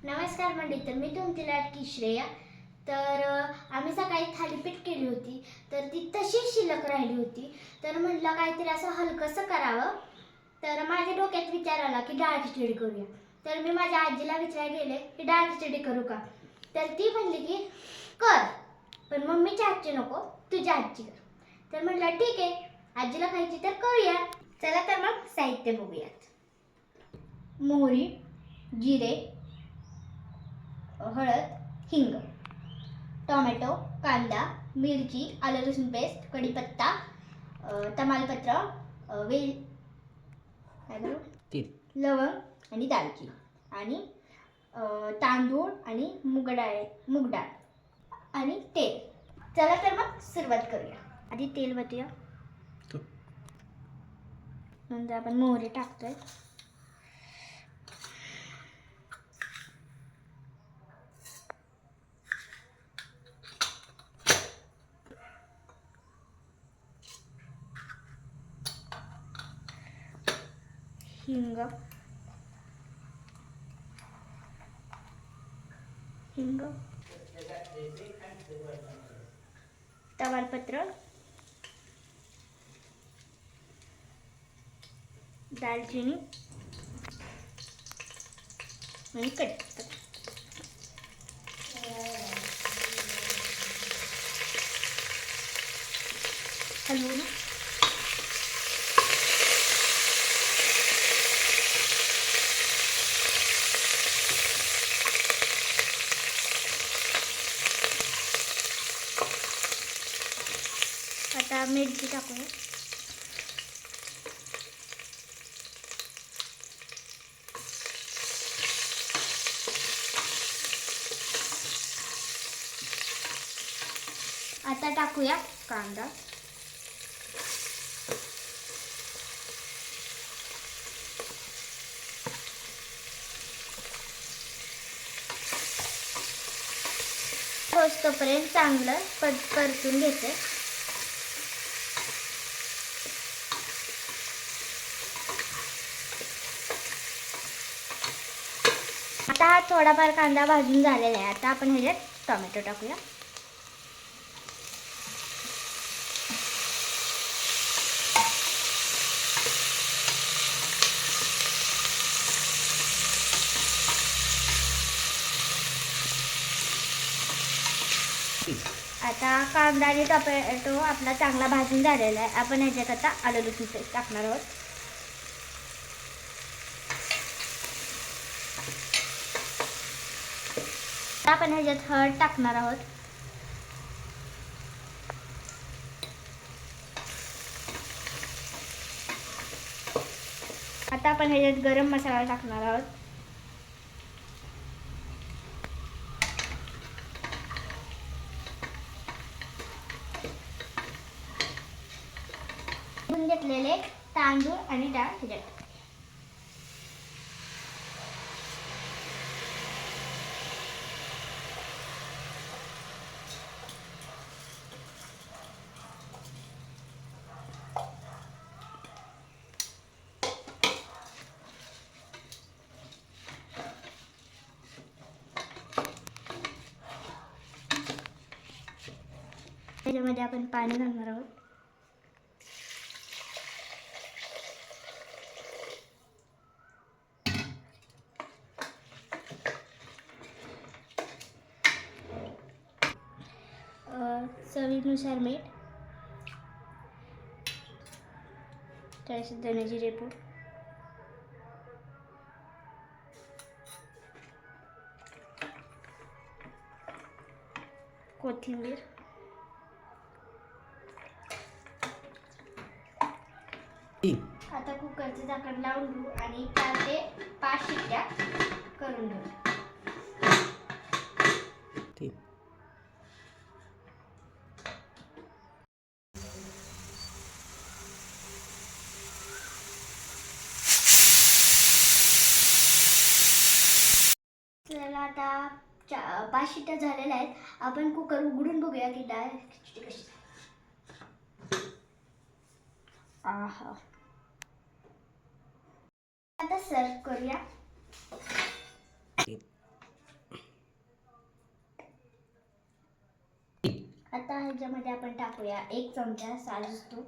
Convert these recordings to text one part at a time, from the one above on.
नमस्कार मंडळी, तर मी तुमची लाडकी श्रेया. तर आम्ही सकाळी थालीपीठ केली होती, तर ती तशीच शिल्लक राहिली होती. तर म्हटलं काहीतरी असं हलकंसं करावं. तर माझ्या डोक्यात विचार आला की डाळ खिचडी करूया. तर मी माझ्या आजीला विचारायला गेले की डाळ खिचडी करू का. तर ती म्हणली की कर, पण मम्मीच्या हातची नको, तुझ्या हातची कर. तर म्हटलं ठीक आहे, आजीला खायची तर करूया. चला तर मग साहित्य बघूयात. मोहरी, जिरे, हळद, हिंग, टोमॅटो, कांदा, मिरची, आलं लसूण पेस्ट, कढीपत्ता, तमालपत्र, वेल काय करू लवंग आणि दालचिनी आणि तांदूळ आणि मूग डाळ आणि तेल. चला तर मग सुरुवात करूया. आधी तेल वतूया, नंतर आपण मोहरी टाकतोय. हिंग, तमालपत्र, दालचिनी आणि कढीपत्ता. हलवू ना. आता मिरची टाकूया. आता टाकूया कांदा. तोपर्यंत चांगलं परतून घ्यायचं. आता हा थोडाफार कांदा भाजून झालेला आहे. आता आपण ह्याच्यात टोमॅटो टाकूया. आता कांदा आणि टोमॅटो आपला चांगला भाजून झालेला आहे. आपण ह्याच्यात आता आलं लसूण पेस्ट टाकणार आहोत. आपण ह्याच्यात हळद टाकणार आहोत. आता आपण ह्याच्यात गरम मसाला टाकणार आहोत. घेतलेले तांदूळ आणि डाळ ह्याच्यात. त्याच्यामध्ये आपण पाणी घालणार आहोत. चवीनुसार मीठ, थोडीशी धने जिरे पूड, कोथिंबीर, आता कुकरचं झाकण लावून घेऊ आणि 4 ते 5 शिट्ट्या करून घेऊ. आपल्याला आता 5 शिट्ट्या झालेल्या आहेत. आपण कुकर उघडून बघूया की डाळ खिचडी कशी झाली. आहा, आता सर्व करूया. आता ह्याच्यामध्ये आपण टाकूया 1 चमचा साजूक तूप.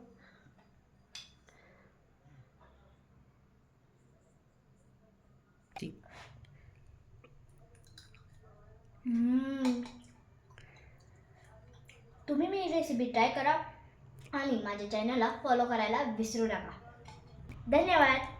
तुम्ही मी रेसिपी ट्राय करा आणि माझ्या चॅनलला फॉलो करायला विसरू नका. धन्यवाद.